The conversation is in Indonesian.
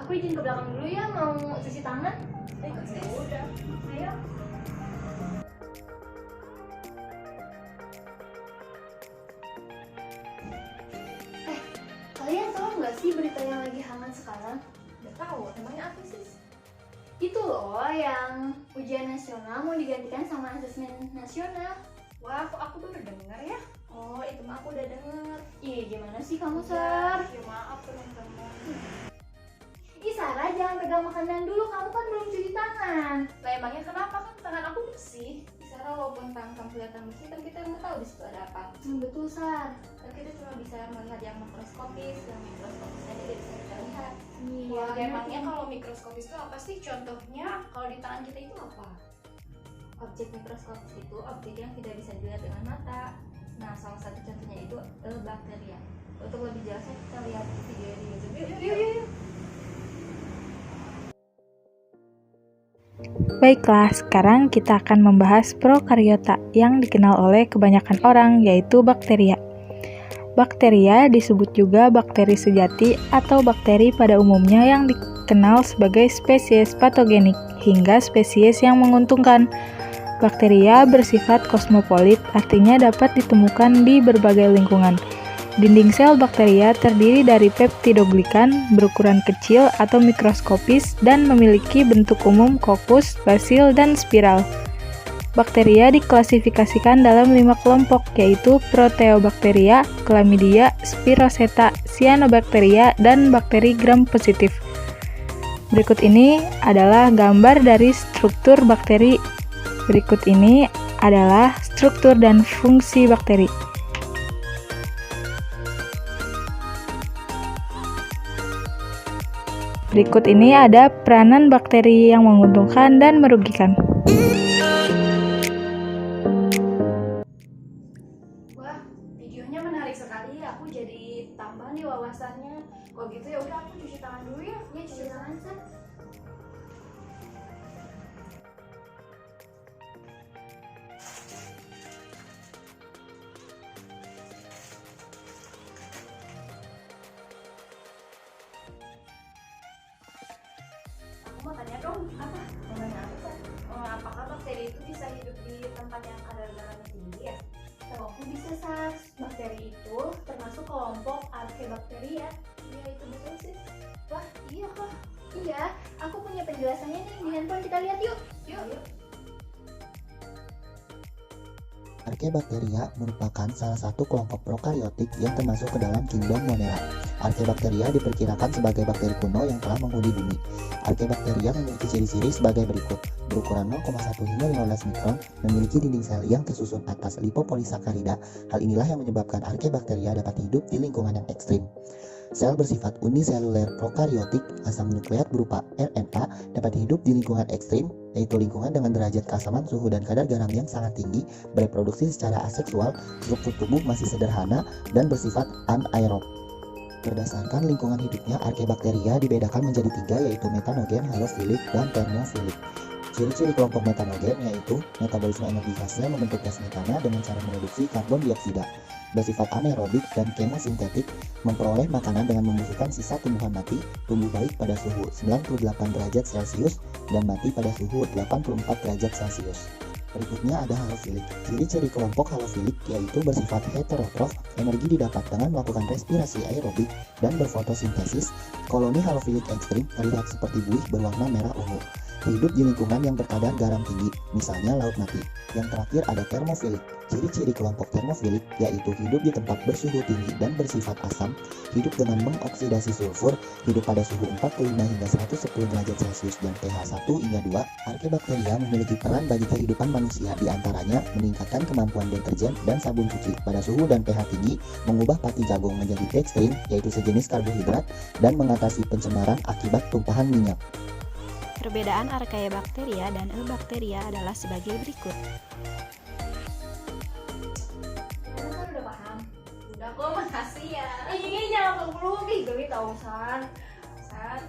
Aku izin ke belakang dulu ya, mau cuci tangan. Ikut sis. Udah, ayo. Kalian tahu nggak sih berita yang lagi hangat sekarang? Udah tahu, emangnya apa sis? Itu loh yang ujian nasional mau digantikan sama asesmen nasional. Wah, aku baru denger ya. Oh, itu mah aku udah denger. Ih, gimana sih kamu, Ya, Sar? ya maaf teman-teman. Ih, Sarah, jangan pegang makanan dulu, kamu kan belum cuci tangan. Lah emangnya kenapa, kan tangan aku bersih. Sarah, walaupun tangan kelihatan bersih, tapi kita nggak tahu di situ ada apa. Betul, Sar. Dan kita cuma bisa melihat yang makroskopis, yang mikroskopis aja tidak bisa kita lihat. Iya, Wah, emangnya kalau mikroskopis itu apa sih? Contohnya kalau di tangan kita itu apa? Objek mikroskopis itu objek yang tidak bisa dilihat dengan mata. Nah, salah satu contohnya itu bakteria. Untuk lebih jelasnya kita lihat video di YouTube. Yuk. Baiklah, sekarang kita akan membahas prokariota yang dikenal oleh kebanyakan orang, yaitu bakteria. Bakteria disebut juga bakteri sejati atau bakteri pada umumnya yang dikenal sebagai spesies patogenik hingga spesies yang menguntungkan. Bakteria bersifat kosmopolit, artinya dapat ditemukan di berbagai lingkungan. Dinding sel bakteria terdiri dari peptidoglikan berukuran kecil atau mikroskopis dan memiliki bentuk umum kokus, basil, dan spiral. Bakteria diklasifikasikan dalam 5 kelompok, yaitu Proteobacteria, Chlamydia, Spiroseta, Cyanobacteria, dan bakteri gram positif. Berikut ini adalah gambar dari struktur bakteri. Berikut ini adalah struktur dan fungsi bakteri. Berikut ini ada peranan bakteri yang menguntungkan dan merugikan. Wah, videonya menarik sekali. Aku jadi tambah nih wawasannya. Kalau gitu ya udah aku cuci tangan dulu ya. Ya, cuci tangan, Sar. Aku mau tanya dong, apa? Mau nanya apa kan? Apakah bakteri itu bisa hidup di tempat yang kadar garamnya tinggi ya? Tahu aku bisa, Sar. Bakteri itu termasuk kelompok Archaebacteria. Iya, itu betul sih. Wah, iya kok. Iya, aku punya penjelasannya nih di handphone, kita lihat yuk. Yuk. Archaebacteria merupakan salah satu kelompok prokariotik yang termasuk ke dalam kingdom Monera. Archaebacteria diperkirakan sebagai bakteri kuno yang telah menghuni bumi. Archaebacteria memiliki ciri-ciri sebagai berikut. Berukuran 0,1 hingga 15 mikron, memiliki dinding sel yang tersusun atas lipopolisakarida. Hal inilah yang menyebabkan Archaebacteria dapat hidup di lingkungan yang ekstrim. Sel bersifat uniseluler prokariotik, asam nukleat berupa RNA dapat hidup di lingkungan ekstrim, yaitu lingkungan dengan derajat keasaman, suhu, dan kadar garam yang sangat tinggi, bereproduksi secara aseksual, struktur tubuh masih sederhana, dan bersifat anaerob. Berdasarkan lingkungan hidupnya, Archaebacteria dibedakan menjadi 3, yaitu metanogen, halofilik, dan termofilik. Ciri-ciri kelompok metanogen yaitu metabolisme energi khasnya membentuk gas metana dengan cara mereduksi karbon dioksida, bersifat anaerobik dan kemosintetik, memperoleh makanan dengan membusukkan sisa tumbuhan mati, tumbuh baik pada suhu 98 derajat Celcius dan mati pada suhu 84 derajat Celcius. Berikutnya ada halofilik. Ciri-ciri kelompok halofilik yaitu bersifat heterotrof, energi didapat dengan melakukan respirasi aerobik dan berfotosintesis. Koloni halofilik ekstrim terlihat seperti buih berwarna merah ungu. Hidup di lingkungan yang berkadar garam tinggi, misalnya laut mati. Yang terakhir ada termofilik. Ciri-ciri kelompok termofilik yaitu hidup di tempat bersuhu tinggi dan bersifat asam, hidup dengan mengoksidasi sulfur, hidup pada suhu 45 hingga 110 derajat Celcius dan pH 1 hingga 2. Archaebacteria memiliki peran bagi kehidupan manusia, di antaranya meningkatkan kemampuan deterjen dan sabun cuci pada suhu dan pH tinggi, mengubah pati jagung menjadi dextrin yaitu sejenis karbohidrat, dan mengatasi pencemaran akibat tumpahan minyak. Perbedaan Archaebacteria dan Eubacteria adalah sebagai berikut. Gimana, Sar, udah paham? Udah kok, makasih ya. Ih, jangan peluk-peluk, ih geli tau, Sar. Sar,